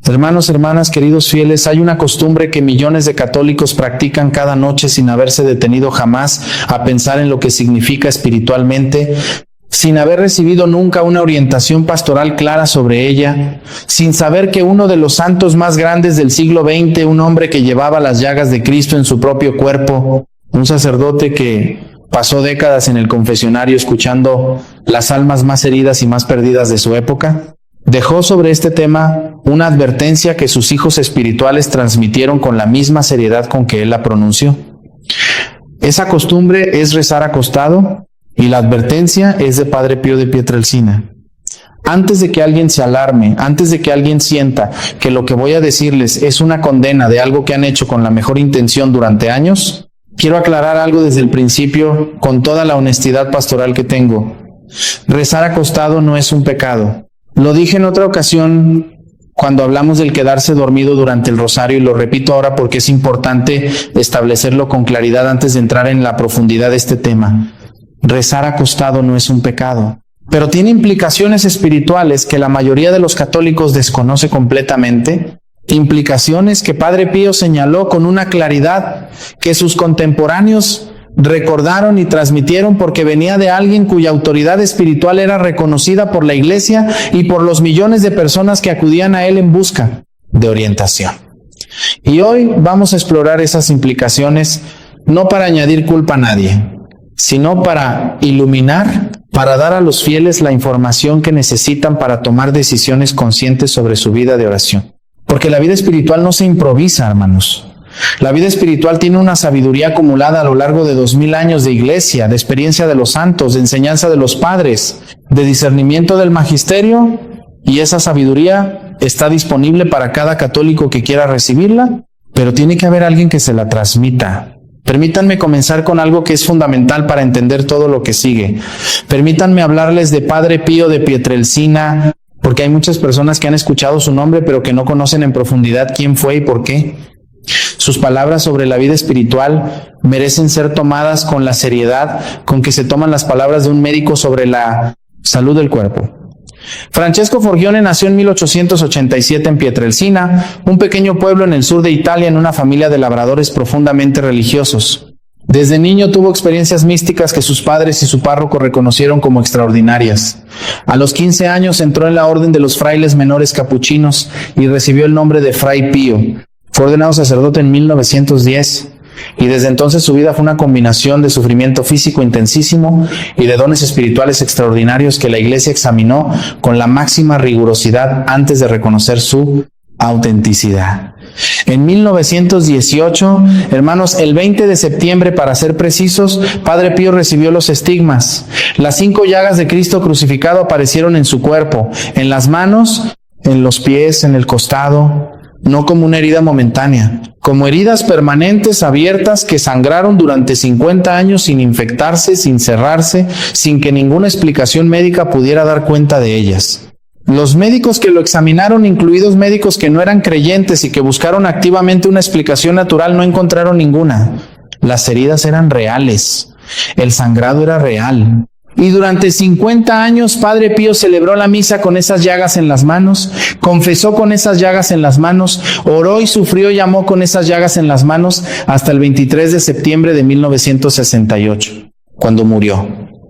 Hermanos, hermanas, queridos fieles, hay una costumbre que millones de católicos practican cada noche sin haberse detenido jamás a pensar en lo que significa espiritualmente, sin haber recibido nunca una orientación pastoral clara sobre ella, sin saber que uno de los santos más grandes del siglo XX, un hombre que llevaba las llagas de Cristo en su propio cuerpo, un sacerdote que pasó décadas en el confesionario escuchando las almas más heridas y más perdidas de su época, dejó sobre este tema una advertencia que sus hijos espirituales transmitieron con la misma seriedad con que él la pronunció. Esa costumbre es rezar acostado y la advertencia es de Padre Pío de Pietrelcina. Antes de que alguien se alarme, antes de que alguien sienta que lo que voy a decirles es una condena de algo que han hecho con la mejor intención durante años, quiero aclarar algo desde el principio con toda la honestidad pastoral que tengo. Rezar acostado no es un pecado. Lo dije en otra ocasión cuando hablamos del quedarse dormido durante el rosario y lo repito ahora porque es importante establecerlo con claridad antes de entrar en la profundidad de este tema. Rezar acostado no es un pecado, pero tiene implicaciones espirituales que la mayoría de los católicos desconoce completamente, implicaciones que Padre Pío señaló con una claridad que sus contemporáneos recordaron y transmitieron porque venía de alguien cuya autoridad espiritual era reconocida por la Iglesia y por los millones de personas que acudían a él en busca de orientación. Y hoy vamos a explorar esas implicaciones no para añadir culpa a nadie, sino para iluminar, para dar a los fieles la información que necesitan para tomar decisiones conscientes sobre su vida de oración. Porque la vida espiritual no se improvisa, hermanos. La vida espiritual tiene una sabiduría acumulada a lo largo de 2000 años de iglesia, de experiencia de los santos, de enseñanza de los padres, de discernimiento del magisterio, y esa sabiduría está disponible para cada católico que quiera recibirla, pero tiene que haber alguien que se la transmita. Permítanme comenzar con algo que es fundamental para entender todo lo que sigue. Permítanme hablarles de Padre Pío de Pietrelcina, porque hay muchas personas que han escuchado su nombre, pero que no conocen en profundidad quién fue y por qué. Sus palabras sobre la vida espiritual merecen ser tomadas con la seriedad con que se toman las palabras de un médico sobre la salud del cuerpo. Francesco Forgione nació en 1887 en Pietrelcina, un pequeño pueblo en el sur de Italia, en una familia de labradores profundamente religiosos. Desde niño tuvo experiencias místicas que sus padres y su párroco reconocieron como extraordinarias. A los 15 años entró en la orden de los frailes menores capuchinos y recibió el nombre de Fray Pío. Fue ordenado sacerdote en 1910 y desde entonces su vida fue una combinación de sufrimiento físico intensísimo y de dones espirituales extraordinarios que la Iglesia examinó con la máxima rigurosidad antes de reconocer su autenticidad. En 1918, hermanos, el 20 de septiembre, para ser precisos, Padre Pío recibió los estigmas. Las 5 llagas de Cristo crucificado aparecieron en su cuerpo, en las manos, en los pies, en el costado, no como una herida momentánea, como heridas permanentes abiertas que sangraron durante 50 años sin infectarse, sin cerrarse, sin que ninguna explicación médica pudiera dar cuenta de ellas. Los médicos que lo examinaron, incluidos médicos que no eran creyentes y que buscaron activamente una explicación natural, no encontraron ninguna. Las heridas eran reales, el sangrado era real. Y durante 50 años Padre Pío celebró la misa con esas llagas en las manos, confesó con esas llagas en las manos, oró y sufrió y amó con esas llagas en las manos hasta el 23 de septiembre de 1968, cuando murió.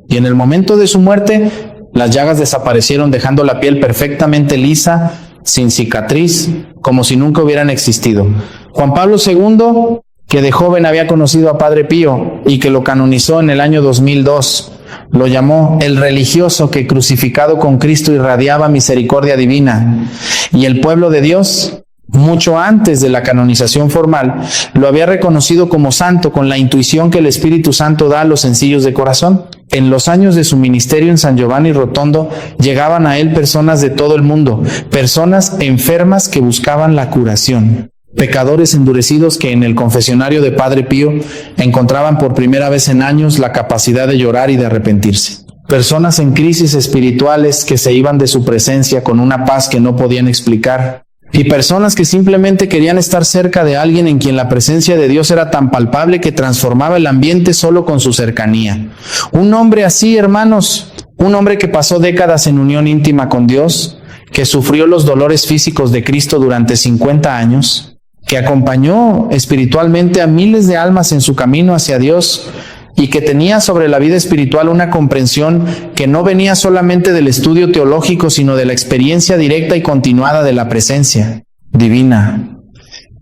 Y en el momento de su muerte, las llagas desaparecieron, dejando la piel perfectamente lisa, sin cicatriz, como si nunca hubieran existido. Juan Pablo II, que de joven había conocido a Padre Pío y que lo canonizó en el año 2002, lo llamó el religioso que crucificado con Cristo irradiaba misericordia divina. Y el pueblo de Dios, mucho antes de la canonización formal, lo había reconocido como santo con la intuición que el Espíritu Santo da a los sencillos de corazón. En los años de su ministerio en San Giovanni Rotondo, llegaban a él personas de todo el mundo, personas enfermas que buscaban la curación. Pecadores endurecidos que en el confesionario de Padre Pío encontraban por primera vez en años la capacidad de llorar y de arrepentirse. Personas en crisis espirituales que se iban de su presencia con una paz que no podían explicar. Y personas que simplemente querían estar cerca de alguien en quien la presencia de Dios era tan palpable que transformaba el ambiente solo con su cercanía. Un hombre así, hermanos, un hombre que pasó décadas en unión íntima con Dios, que sufrió los dolores físicos de Cristo durante 50 años, que acompañó espiritualmente a miles de almas en su camino hacia Dios y que tenía sobre la vida espiritual una comprensión que no venía solamente del estudio teológico, sino de la experiencia directa y continuada de la presencia divina.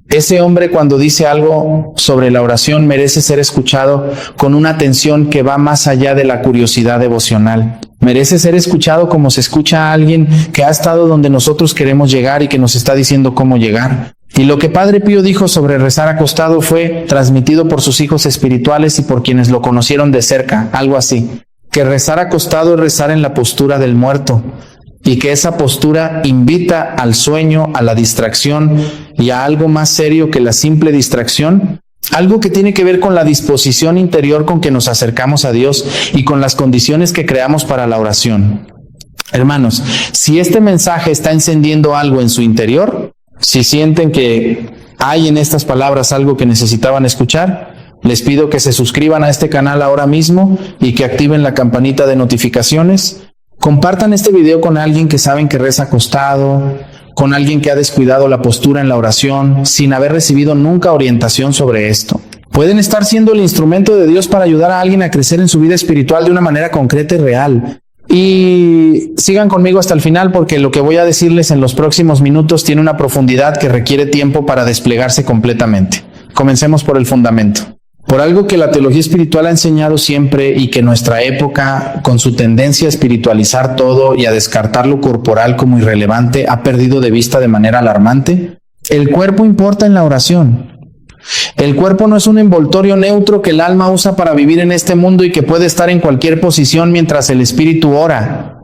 Ese hombre, cuando dice algo sobre la oración, merece ser escuchado con una atención que va más allá de la curiosidad devocional. Merece ser escuchado como se escucha a alguien que ha estado donde nosotros queremos llegar y que nos está diciendo cómo llegar. Y lo que Padre Pío dijo sobre rezar acostado fue transmitido por sus hijos espirituales y por quienes lo conocieron de cerca, algo así, que rezar acostado es rezar en la postura del muerto, y que esa postura invita al sueño, a la distracción y a algo más serio que la simple distracción, algo que tiene que ver con la disposición interior con que nos acercamos a Dios y con las condiciones que creamos para la oración. Hermanos, si este mensaje está encendiendo algo en su interior, si sienten que hay en estas palabras algo que necesitaban escuchar, les pido que se suscriban a este canal ahora mismo y que activen la campanita de notificaciones. Compartan este video con alguien que saben que reza acostado, con alguien que ha descuidado la postura en la oración, sin haber recibido nunca orientación sobre esto. Pueden estar siendo el instrumento de Dios para ayudar a alguien a crecer en su vida espiritual de una manera concreta y real. Y sigan conmigo hasta el final, porque lo que voy a decirles en los próximos minutos tiene una profundidad que requiere tiempo para desplegarse completamente. Comencemos por el fundamento. Por algo que la teología espiritual ha enseñado siempre y que nuestra época, con su tendencia a espiritualizar todo y a descartar lo corporal como irrelevante, ha perdido de vista de manera alarmante, el cuerpo importa en la oración. El cuerpo no es un envoltorio neutro que el alma usa para vivir en este mundo y que puede estar en cualquier posición mientras el espíritu ora.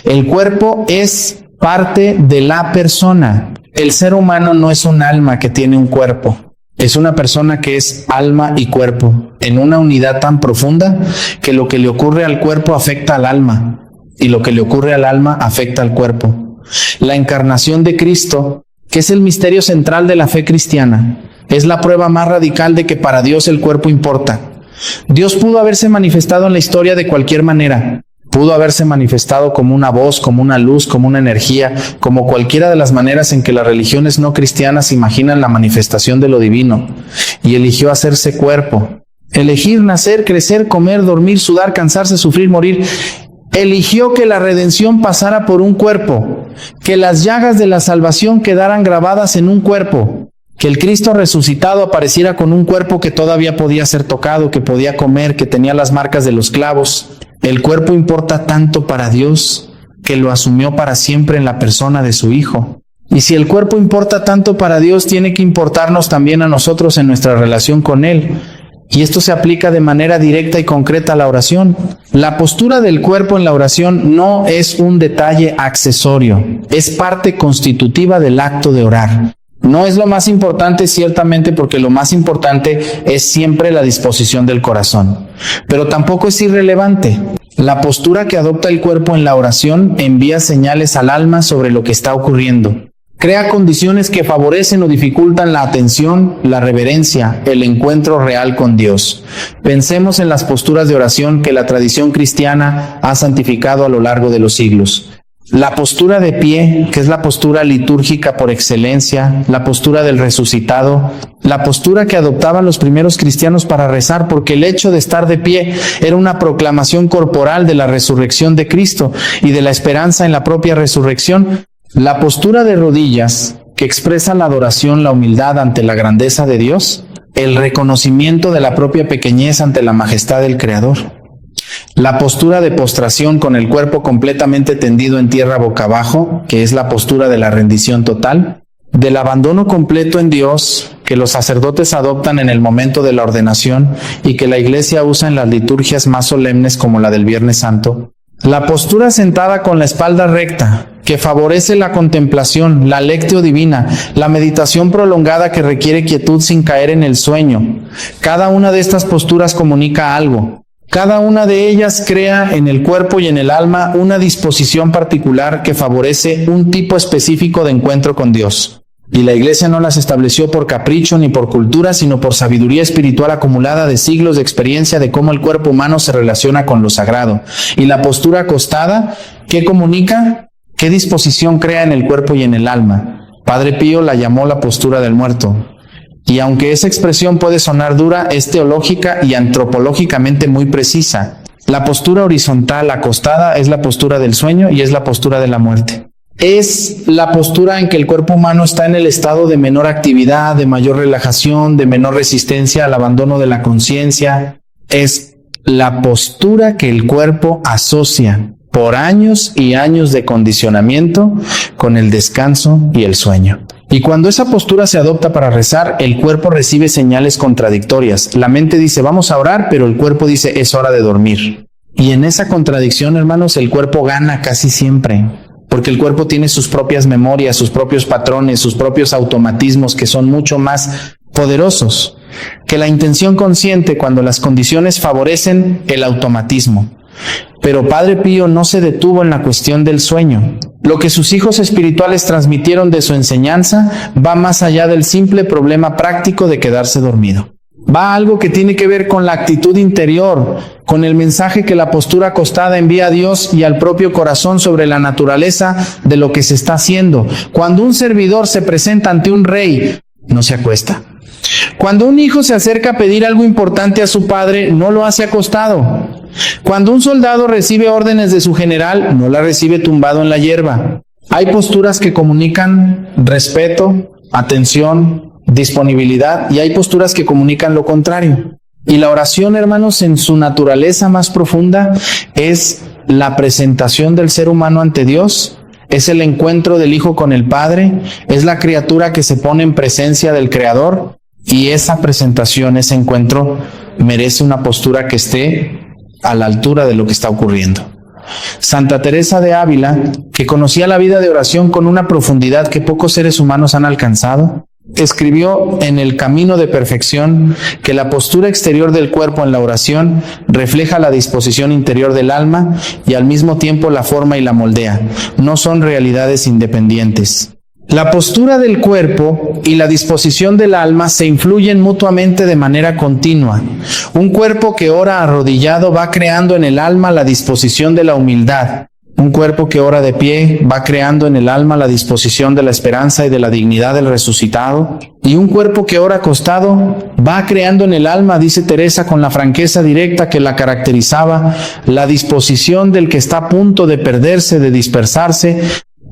El cuerpo es parte de la persona. El ser humano no es un alma que tiene un cuerpo. Es una persona que es alma y cuerpo, en una unidad tan profunda que lo que le ocurre al cuerpo afecta al alma, y lo que le ocurre al alma afecta al cuerpo. La encarnación de Cristo, que es el misterio central de la fe cristiana, es la prueba más radical de que para Dios el cuerpo importa. Dios pudo haberse manifestado en la historia de cualquier manera. Pudo haberse manifestado como una voz, como una luz, como una energía, como cualquiera de las maneras en que las religiones no cristianas imaginan la manifestación de lo divino. Y eligió hacerse cuerpo. Elegir nacer, crecer, comer, dormir, sudar, cansarse, sufrir, morir. Eligió que la redención pasara por un cuerpo, que las llagas de la salvación quedaran grabadas en un cuerpo, que el Cristo resucitado apareciera con un cuerpo que todavía podía ser tocado, que podía comer, que tenía las marcas de los clavos. El cuerpo importa tanto para Dios que lo asumió para siempre en la persona de su Hijo. Y si el cuerpo importa tanto para Dios, tiene que importarnos también a nosotros en nuestra relación con Él. Y esto se aplica de manera directa y concreta a la oración. La postura del cuerpo en la oración no es un detalle accesorio, es parte constitutiva del acto de orar. No es lo más importante, ciertamente, porque lo más importante es siempre la disposición del corazón. Pero tampoco es irrelevante. La postura que adopta el cuerpo en la oración envía señales al alma sobre lo que está ocurriendo. Crea condiciones que favorecen o dificultan la atención, la reverencia, el encuentro real con Dios. Pensemos en las posturas de oración que la tradición cristiana ha santificado a lo largo de los siglos. La postura de pie, que es la postura litúrgica por excelencia, la postura del resucitado, la postura que adoptaban los primeros cristianos para rezar, porque el hecho de estar de pie era una proclamación corporal de la resurrección de Cristo y de la esperanza en la propia resurrección. La postura de rodillas, que expresa la adoración, la humildad ante la grandeza de Dios, el reconocimiento de la propia pequeñez ante la majestad del Creador. La postura de postración con el cuerpo completamente tendido en tierra boca abajo, que es la postura de la rendición total, del abandono completo en Dios, que los sacerdotes adoptan en el momento de la ordenación y que la Iglesia usa en las liturgias más solemnes como la del Viernes Santo. La postura sentada con la espalda recta, que favorece la contemplación, la lectio divina, la meditación prolongada que requiere quietud sin caer en el sueño. Cada una de estas posturas comunica algo. Cada una de ellas crea en el cuerpo y en el alma una disposición particular que favorece un tipo específico de encuentro con Dios. Y la Iglesia no las estableció por capricho ni por cultura, sino por sabiduría espiritual acumulada de siglos de experiencia de cómo el cuerpo humano se relaciona con lo sagrado. Y la postura acostada, ¿qué comunica? ¿Qué disposición crea en el cuerpo y en el alma? Padre Pío la llamó la postura del muerto. Y aunque esa expresión puede sonar dura, es teológica y antropológicamente muy precisa. La postura horizontal acostada es la postura del sueño y es la postura de la muerte. Es la postura en que el cuerpo humano está en el estado de menor actividad, de mayor relajación, de menor resistencia al abandono de la conciencia. Es la postura que el cuerpo asocia por años y años de condicionamiento con el descanso y el sueño. Y cuando esa postura se adopta para rezar, el cuerpo recibe señales contradictorias. La mente dice, vamos a orar, pero el cuerpo dice, es hora de dormir. Y en esa contradicción, hermanos, el cuerpo gana casi siempre, porque el cuerpo tiene sus propias memorias, sus propios patrones, sus propios automatismos que son mucho más poderosos que la intención consciente cuando las condiciones favorecen el automatismo. Pero Padre Pío no se detuvo en la cuestión del sueño. Lo que sus hijos espirituales transmitieron de su enseñanza va más allá del simple problema práctico de quedarse dormido. Va a algo que tiene que ver con la actitud interior, con el mensaje que la postura acostada envía a Dios y al propio corazón sobre la naturaleza de lo que se está haciendo. Cuando un servidor se presenta ante un rey, no se acuesta. Cuando un hijo se acerca a pedir algo importante a su padre, no lo hace acostado. Cuando un soldado recibe órdenes de su general, no la recibe tumbado en la hierba. Hay posturas que comunican respeto, atención, disponibilidad, y hay posturas que comunican lo contrario. Y la oración, hermanos, en su naturaleza más profunda, es la presentación del ser humano ante Dios, es el encuentro del Hijo con el Padre, es la criatura que se pone en presencia del Creador, y esa presentación, ese encuentro, merece una postura que esté a la altura de lo que está ocurriendo. Santa Teresa de Ávila, que conocía la vida de oración con una profundidad que pocos seres humanos han alcanzado, escribió en El Camino de Perfección que la postura exterior del cuerpo en la oración refleja la disposición interior del alma y al mismo tiempo la forma y la moldea. No son realidades independientes. La postura del cuerpo y la disposición del alma se influyen mutuamente de manera continua. Un cuerpo que ora arrodillado va creando en el alma la disposición de la humildad. Un cuerpo que ora de pie va creando en el alma la disposición de la esperanza y de la dignidad del resucitado. Y un cuerpo que ora acostado va creando en el alma, dice Teresa con la franqueza directa que la caracterizaba, la disposición del que está a punto de perderse, de dispersarse,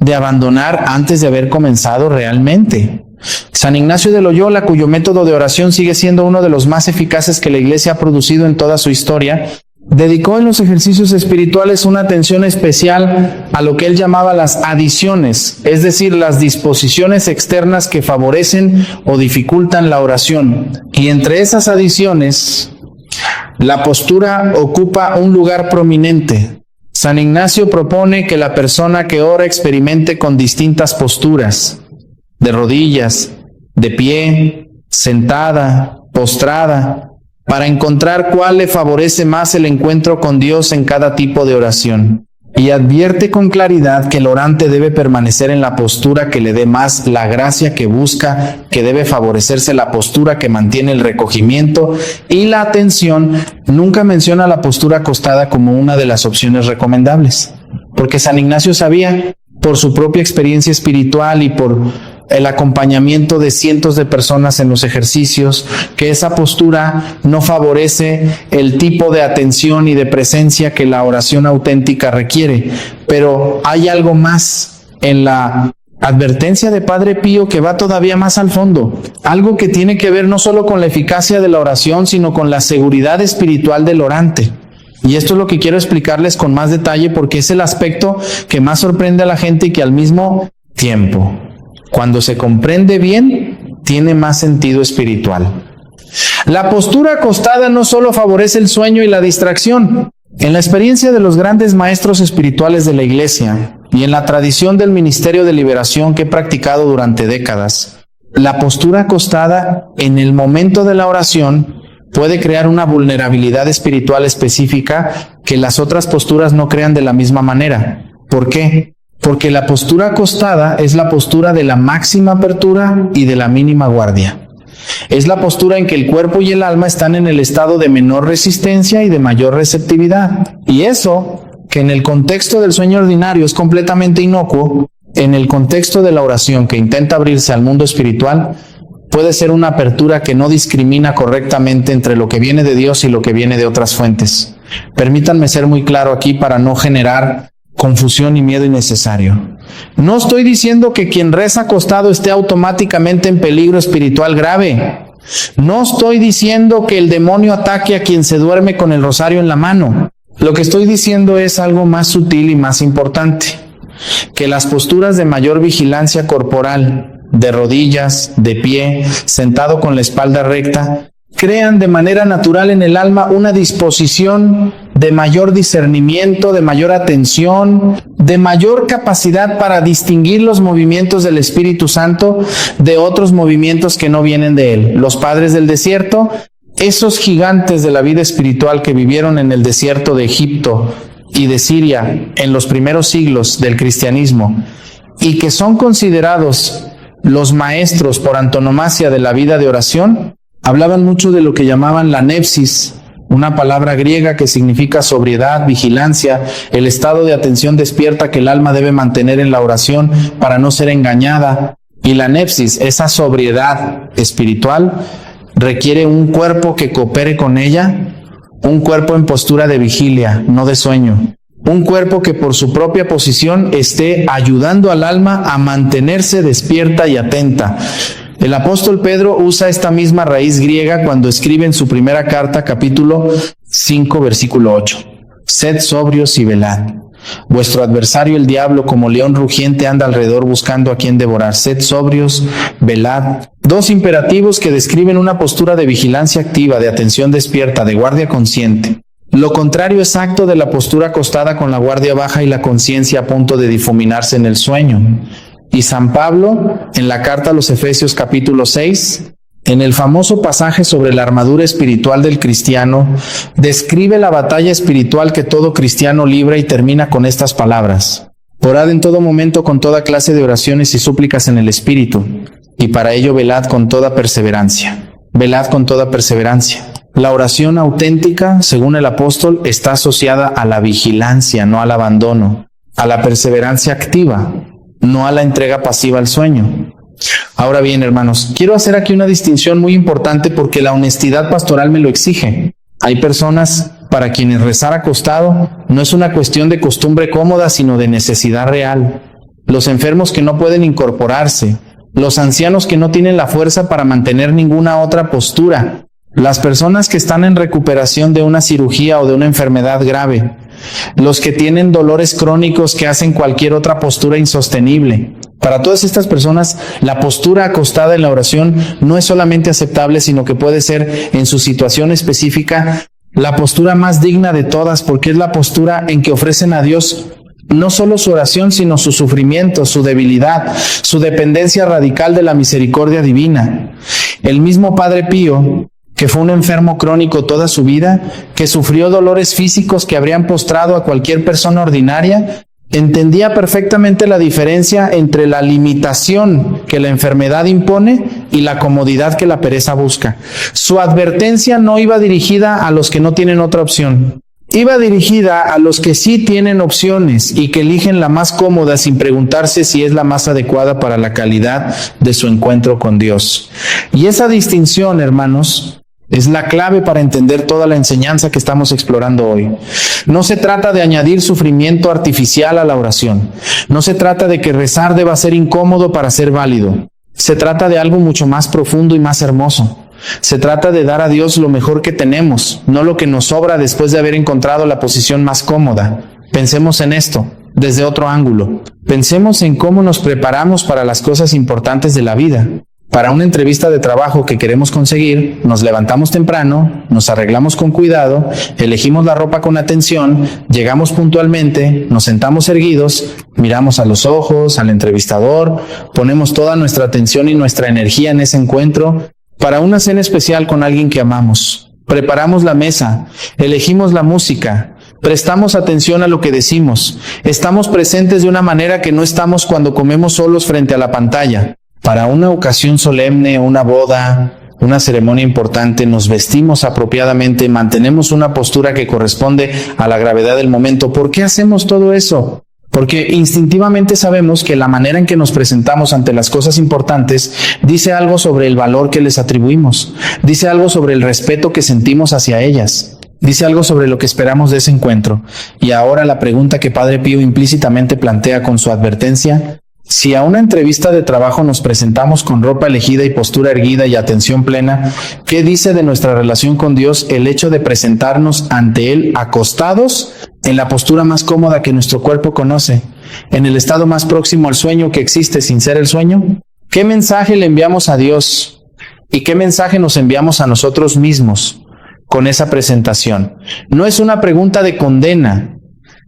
de abandonar antes de haber comenzado realmente. San Ignacio de Loyola, cuyo método de oración sigue siendo uno de los más eficaces que la Iglesia ha producido en toda su historia, dedicó en los ejercicios espirituales una atención especial a lo que él llamaba las adiciones, es decir, las disposiciones externas que favorecen o dificultan la oración. Y entre esas adiciones, la postura ocupa un lugar prominente. San Ignacio propone que la persona que ora experimente con distintas posturas, de rodillas, de pie, sentada, postrada, para encontrar cuál le favorece más el encuentro con Dios en cada tipo de oración. Y advierte con claridad que el orante debe permanecer en la postura que le dé más la gracia que busca, que debe favorecerse la postura que mantiene el recogimiento y la atención. Nunca menciona la postura acostada como una de las opciones recomendables, porque San Ignacio sabía, por su propia experiencia espiritual y por el acompañamiento de cientos de personas en los ejercicios, que esa postura no favorece el tipo de atención y de presencia que la oración auténtica requiere. Pero hay algo más en la advertencia de Padre Pío que va todavía más al fondo, algo que tiene que ver no solo con la eficacia de la oración, sino con la seguridad espiritual del orante. Y esto es lo que quiero explicarles con más detalle, porque es el aspecto que más sorprende a la gente y que al mismo tiempo, cuando se comprende bien, tiene más sentido espiritual. La postura acostada no solo favorece el sueño y la distracción. En la experiencia de los grandes maestros espirituales de la Iglesia y en la tradición del ministerio de liberación que he practicado durante décadas, la postura acostada en el momento de la oración puede crear una vulnerabilidad espiritual específica que las otras posturas no crean de la misma manera. ¿Por qué? Porque la postura acostada es la postura de la máxima apertura y de la mínima guardia. Es la postura en que el cuerpo y el alma están en el estado de menor resistencia y de mayor receptividad. Y eso que en el contexto del sueño ordinario es completamente inocuo, en el contexto de la oración que intenta abrirse al mundo espiritual, puede ser una apertura que no discrimina correctamente entre lo que viene de Dios y lo que viene de otras fuentes. Permítanme ser muy claro aquí para no generar confusión y miedo innecesario. No estoy diciendo que quien reza acostado esté automáticamente en peligro espiritual grave. No estoy diciendo que el demonio ataque a quien se duerme con el rosario en la mano. Lo que estoy diciendo es algo más sutil y más importante, que las posturas de mayor vigilancia corporal, de rodillas, de pie, sentado con la espalda recta, crean de manera natural en el alma una disposición de mayor discernimiento, de mayor atención, de mayor capacidad para distinguir los movimientos del Espíritu Santo de otros movimientos que no vienen de Él. Los padres del desierto, esos gigantes de la vida espiritual que vivieron en el desierto de Egipto y de Siria en los primeros siglos del cristianismo y que son considerados los maestros por antonomasia de la vida de oración, hablaban mucho de lo que llamaban la nepsis, una palabra griega que significa sobriedad, vigilancia, el estado de atención despierta que el alma debe mantener en la oración para no ser engañada. Y la nepsis, esa sobriedad espiritual, requiere un cuerpo que coopere con ella, un cuerpo en postura de vigilia, no de sueño. Un cuerpo que por su propia posición esté ayudando al alma a mantenerse despierta y atenta. El apóstol Pedro usa esta misma raíz griega cuando escribe en su primera carta, capítulo 5, versículo 8. Sed sobrios y velad. Vuestro adversario el diablo como león rugiente anda alrededor buscando a quien devorar. Sed sobrios, velad. Dos imperativos que describen una postura de vigilancia activa, de atención despierta, de guardia consciente. Lo contrario exacto de la postura acostada con la guardia baja y la conciencia a punto de difuminarse en el sueño. Y San Pablo, en la carta a los Efesios capítulo 6, en el famoso pasaje sobre la armadura espiritual del cristiano, describe la batalla espiritual que todo cristiano libra y termina con estas palabras: orad en todo momento con toda clase de oraciones y súplicas en el Espíritu, y para ello velad con toda perseverancia. Velad con toda perseverancia. La oración auténtica, según el apóstol, está asociada a la vigilancia, no al abandono, a la perseverancia activa, no a la entrega pasiva al sueño. Ahora bien, hermanos, quiero hacer aquí una distinción muy importante porque la honestidad pastoral me lo exige. Hay personas para quienes rezar acostado no es una cuestión de costumbre cómoda, sino de necesidad real. Los enfermos que no pueden incorporarse, los ancianos que no tienen la fuerza para mantener ninguna otra postura, las personas que están en recuperación de una cirugía o de una enfermedad grave, los que tienen dolores crónicos que hacen cualquier otra postura insostenible. Para todas estas personas, la postura acostada en la oración no es solamente aceptable, sino que puede ser, en su situación específica, la postura más digna de todas, porque es la postura en que ofrecen a Dios no solo su oración, sino su sufrimiento, su debilidad, su dependencia radical de la misericordia divina. El mismo Padre Pío, que fue un enfermo crónico toda su vida, que sufrió dolores físicos que habrían postrado a cualquier persona ordinaria, entendía perfectamente la diferencia entre la limitación que la enfermedad impone y la comodidad que la pereza busca. Su advertencia no iba dirigida a los que no tienen otra opción. Iba dirigida a los que sí tienen opciones y que eligen la más cómoda sin preguntarse si es la más adecuada para la calidad de su encuentro con Dios. Y esa distinción, hermanos, es la clave para entender toda la enseñanza que estamos explorando hoy. No se trata de añadir sufrimiento artificial a la oración. No se trata de que rezar deba ser incómodo para ser válido. Se trata de algo mucho más profundo y más hermoso. Se trata de dar a Dios lo mejor que tenemos, no lo que nos sobra después de haber encontrado la posición más cómoda. Pensemos en esto desde otro ángulo. Pensemos en cómo nos preparamos para las cosas importantes de la vida. Para una entrevista de trabajo que queremos conseguir, nos levantamos temprano, nos arreglamos con cuidado, elegimos la ropa con atención, llegamos puntualmente, nos sentamos erguidos, miramos a los ojos, al entrevistador, ponemos toda nuestra atención y nuestra energía en ese encuentro. Para una cena especial con alguien que amamos, preparamos la mesa, elegimos la música, prestamos atención a lo que decimos, estamos presentes de una manera que no estamos cuando comemos solos frente a la pantalla. Para una ocasión solemne, una boda, una ceremonia importante, nos vestimos apropiadamente, mantenemos una postura que corresponde a la gravedad del momento. ¿Por qué hacemos todo eso? Porque instintivamente sabemos que la manera en que nos presentamos ante las cosas importantes dice algo sobre el valor que les atribuimos, dice algo sobre el respeto que sentimos hacia ellas, dice algo sobre lo que esperamos de ese encuentro. Y ahora la pregunta que Padre Pío implícitamente plantea con su advertencia: si a una entrevista de trabajo nos presentamos con ropa elegida y postura erguida y atención plena, ¿qué dice de nuestra relación con Dios el hecho de presentarnos ante Él acostados en la postura más cómoda que nuestro cuerpo conoce, en el estado más próximo al sueño que existe sin ser el sueño? ¿Qué mensaje le enviamos a Dios y qué mensaje nos enviamos a nosotros mismos con esa presentación? No es una pregunta de condena,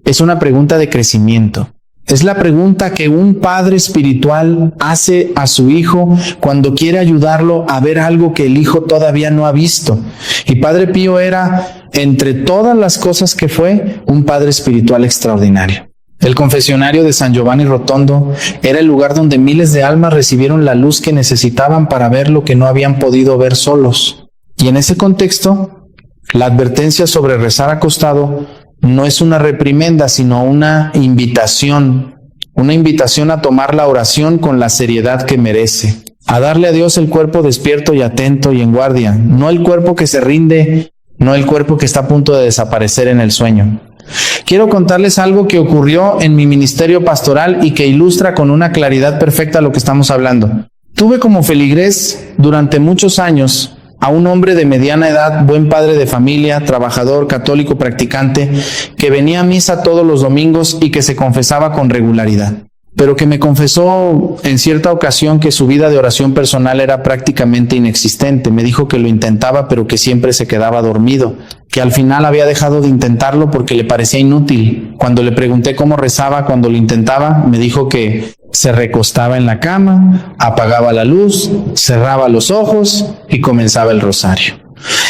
es una pregunta de crecimiento. Es la pregunta que un padre espiritual hace a su hijo cuando quiere ayudarlo a ver algo que el hijo todavía no ha visto. Y Padre Pío era, entre todas las cosas que fue, un padre espiritual extraordinario. El confesionario de San Giovanni Rotondo era el lugar donde miles de almas recibieron la luz que necesitaban para ver lo que no habían podido ver solos. Y en ese contexto, la advertencia sobre rezar acostado no es una reprimenda, sino una invitación a tomar la oración con la seriedad que merece, a darle a Dios el cuerpo despierto y atento y en guardia, no el cuerpo que se rinde, no el cuerpo que está a punto de desaparecer en el sueño. Quiero contarles algo que ocurrió en mi ministerio pastoral y que ilustra con una claridad perfecta lo que estamos hablando. Tuve como feligrés durante muchos años a un hombre de mediana edad, buen padre de familia, trabajador, católico practicante, que venía a misa todos los domingos y que se confesaba con regularidad, pero que me confesó en cierta ocasión que su vida de oración personal era prácticamente inexistente. Me dijo que lo intentaba, pero que siempre se quedaba dormido, que al final había dejado de intentarlo porque le parecía inútil. Cuando le pregunté cómo rezaba cuando lo intentaba, me dijo que se recostaba en la cama, apagaba la luz, cerraba los ojos y comenzaba el rosario.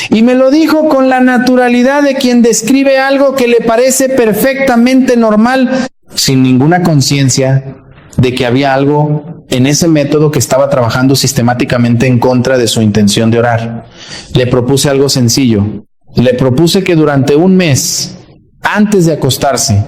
Y me lo dijo con la naturalidad de quien describe algo que le parece perfectamente normal, sin ninguna conciencia de que había algo en ese método que estaba trabajando sistemáticamente en contra de su intención de orar. Le propuse algo sencillo. Le propuse que durante un mes, antes de acostarse,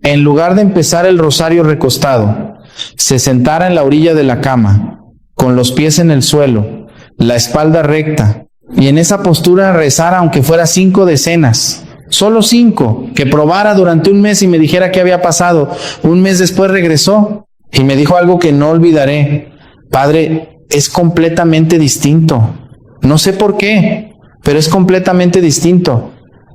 en lugar de empezar el rosario recostado, se sentara en la orilla de la cama, con los pies en el suelo, la espalda recta, y en esa postura rezara aunque fuera 5 decenas, solo 5, que probara durante un mes y me dijera qué había pasado. Un mes después regresó y me dijo algo que no olvidaré: Padre, es completamente distinto. No sé por qué, pero es completamente distinto.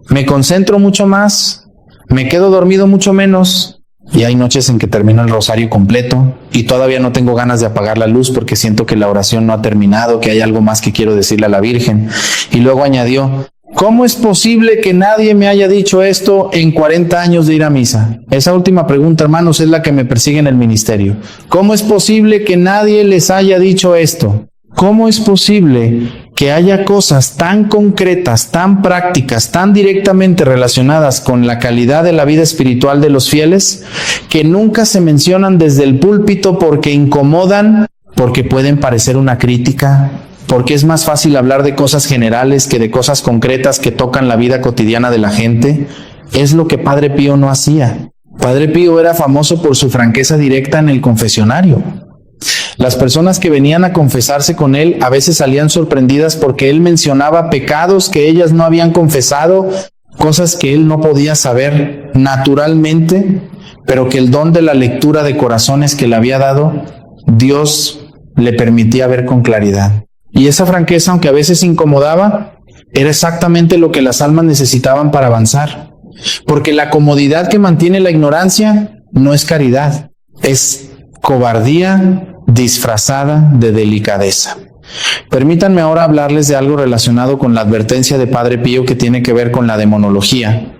Me concentro mucho más, me quedo dormido mucho menos. Y hay noches en que termino el rosario completo y todavía no tengo ganas de apagar la luz porque siento que la oración no ha terminado, que hay algo más que quiero decirle a la Virgen. Y luego añadió: ¿cómo es posible que nadie me haya dicho esto en 40 años de ir a misa? Esa última pregunta, hermanos, es la que me persigue en el ministerio. ¿Cómo es posible que nadie les haya dicho esto? ¿Cómo es posible que haya cosas tan concretas, tan prácticas, tan directamente relacionadas con la calidad de la vida espiritual de los fieles, que nunca se mencionan desde el púlpito porque incomodan, porque pueden parecer una crítica, porque es más fácil hablar de cosas generales que de cosas concretas que tocan la vida cotidiana de la gente? Es lo que Padre Pío no hacía. Padre Pío era famoso por su franqueza directa en el confesionario. Las personas que venían a confesarse con él a veces salían sorprendidas porque él mencionaba pecados que ellas no habían confesado, cosas que él no podía saber naturalmente, pero que el don de la lectura de corazones que le había dado, Dios le permitía ver con claridad. Y esa franqueza, aunque a veces incomodaba, era exactamente lo que las almas necesitaban para avanzar. Porque la comodidad que mantiene la ignorancia no es caridad, es cobardía disfrazada de delicadeza. Permítanme ahora hablarles de algo relacionado con la advertencia de Padre Pío que tiene que ver con la demonología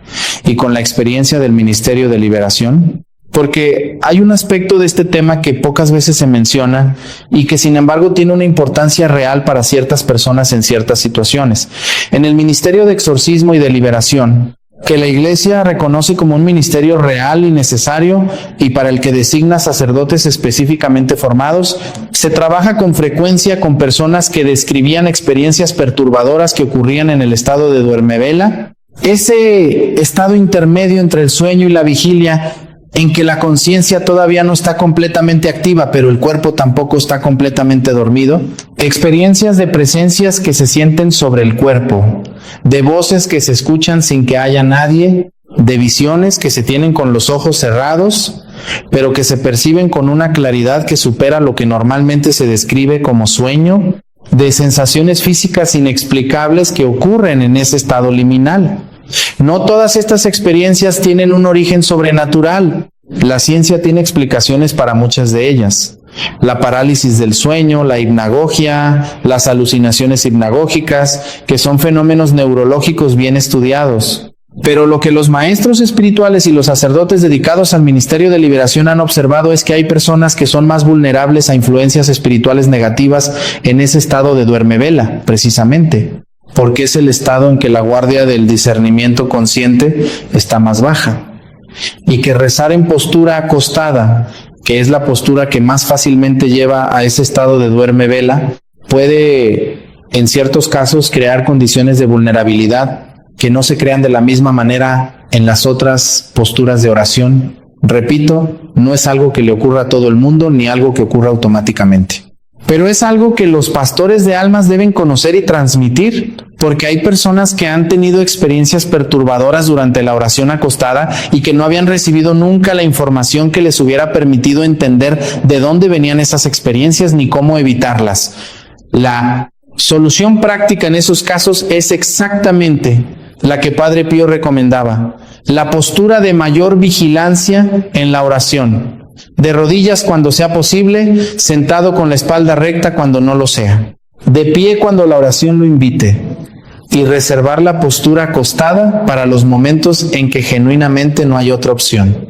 y con la experiencia del Ministerio de Liberación, porque hay un aspecto de este tema que pocas veces se menciona y que sin embargo tiene una importancia real para ciertas personas en ciertas situaciones. En el Ministerio de Exorcismo y de Liberación, que la Iglesia reconoce como un ministerio real y necesario y para el que designa sacerdotes específicamente formados. Se trabaja con frecuencia con personas que describían experiencias perturbadoras que ocurrían en el estado de duermevela. Ese estado intermedio entre el sueño y la vigilia, en que la conciencia todavía no está completamente activa, pero el cuerpo tampoco está completamente dormido. Experiencias de presencias que se sienten sobre el cuerpo, de voces que se escuchan sin que haya nadie, de visiones que se tienen con los ojos cerrados, pero que se perciben con una claridad que supera lo que normalmente se describe como sueño, de sensaciones físicas inexplicables que ocurren en ese estado liminal. No todas estas experiencias tienen un origen sobrenatural. La ciencia tiene explicaciones para muchas de ellas. La parálisis del sueño, la hipnagogia, las alucinaciones hipnagógicas, que son fenómenos neurológicos bien estudiados. Pero lo que los maestros espirituales y los sacerdotes dedicados al ministerio de liberación han observado es que hay personas que son más vulnerables a influencias espirituales negativas en ese estado de duermevela, precisamente, porque es el estado en que la guardia del discernimiento consciente está más baja. Y que rezar en postura acostada, que es la postura que más fácilmente lleva a ese estado de duermevela, puede en ciertos casos crear condiciones de vulnerabilidad que no se crean de la misma manera en las otras posturas de oración. Repito, no es algo que le ocurra a todo el mundo ni algo que ocurra automáticamente. Pero es algo que los pastores de almas deben conocer y transmitir, porque hay personas que han tenido experiencias perturbadoras durante la oración acostada y que no habían recibido nunca la información que les hubiera permitido entender de dónde venían esas experiencias ni cómo evitarlas. La solución práctica en esos casos es exactamente la que Padre Pío recomendaba: la postura de mayor vigilancia en la oración. De rodillas cuando sea posible, sentado con la espalda recta cuando no lo sea, de pie cuando la oración lo invite, y reservar la postura acostada para los momentos en que genuinamente no hay otra opción.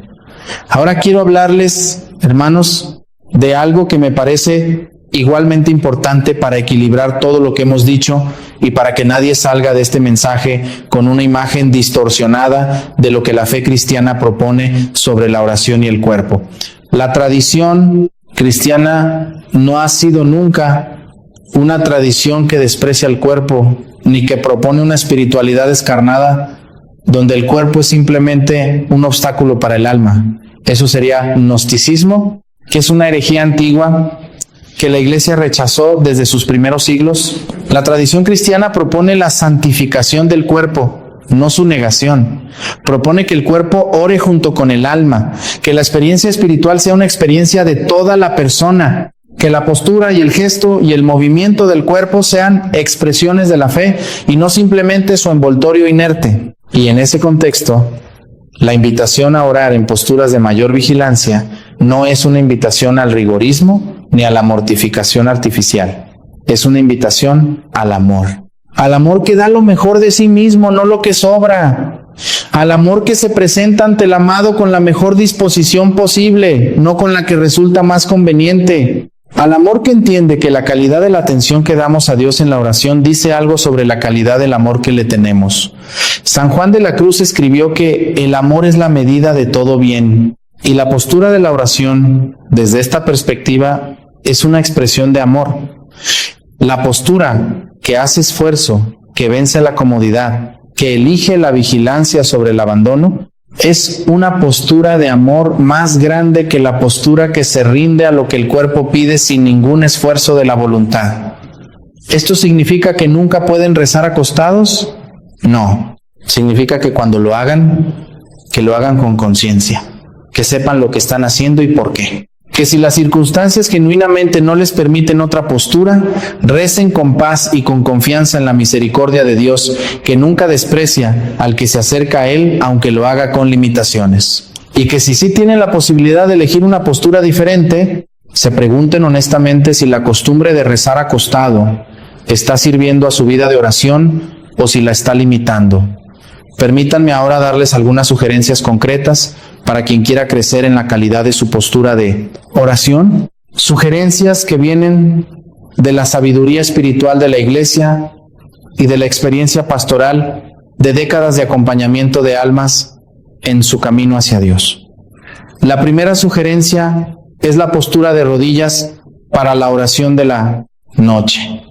Ahora quiero hablarles, hermanos, de algo que me parece igualmente importante para equilibrar todo lo que hemos dicho y para que nadie salga de este mensaje con una imagen distorsionada de lo que la fe cristiana propone sobre la oración y el cuerpo. La tradición cristiana no ha sido nunca una tradición que desprecia el cuerpo, ni que propone una espiritualidad descarnada donde el cuerpo es simplemente un obstáculo para el alma. Eso sería gnosticismo, que es una herejía antigua que la Iglesia rechazó desde sus primeros siglos. La tradición cristiana propone la santificación del cuerpo, no su negación. Propone que el cuerpo ore junto con el alma, que la experiencia espiritual sea una experiencia de toda la persona, que la postura y el gesto y el movimiento del cuerpo sean expresiones de la fe y no simplemente su envoltorio inerte. Y en ese contexto, la invitación a orar en posturas de mayor vigilancia no es una invitación al rigorismo ni a la mortificación artificial. Es una invitación al amor que da lo mejor de sí mismo, no lo que sobra, al amor que se presenta ante el amado con la mejor disposición posible, no con la que resulta más conveniente, al amor que entiende que la calidad de la atención que damos a Dios en la oración dice algo sobre la calidad del amor que le tenemos. San Juan de la Cruz escribió que el amor es la medida de todo bien, y la postura de la oración, desde esta perspectiva, es una expresión de amor. La postura que hace esfuerzo, que vence la comodidad, que elige la vigilancia sobre el abandono, es una postura de amor más grande que la postura que se rinde a lo que el cuerpo pide sin ningún esfuerzo de la voluntad. ¿Esto significa que nunca pueden rezar acostados? No. Significa que cuando lo hagan, que lo hagan con conciencia, que sepan lo que están haciendo y por qué. Que si las circunstancias genuinamente no les permiten otra postura, recen con paz y con confianza en la misericordia de Dios, que nunca desprecia al que se acerca a Él, aunque lo haga con limitaciones. Y que si sí tienen la posibilidad de elegir una postura diferente, se pregunten honestamente si la costumbre de rezar acostado está sirviendo a su vida de oración o si la está limitando. Permítanme ahora darles algunas sugerencias concretas para quien quiera crecer en la calidad de su postura de oración. Sugerencias que vienen de la sabiduría espiritual de la Iglesia y de la experiencia pastoral de décadas de acompañamiento de almas en su camino hacia Dios. La primera sugerencia es la postura de rodillas para la oración de la noche.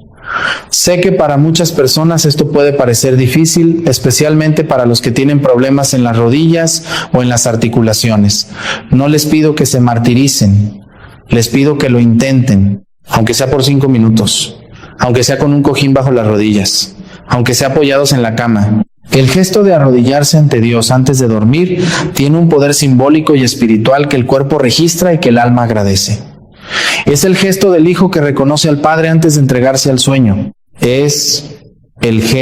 Sé que para muchas personas esto puede parecer difícil, especialmente para los que tienen problemas en las rodillas o en las articulaciones. No les pido que se martiricen, les pido que lo intenten, aunque sea por 5 minutos, aunque sea con un cojín bajo las rodillas, aunque sea apoyados en la cama. El gesto de arrodillarse ante Dios antes de dormir tiene un poder simbólico y espiritual que el cuerpo registra y que el alma agradece. Es el gesto del hijo que reconoce al Padre antes de entregarse al sueño. Es el gesto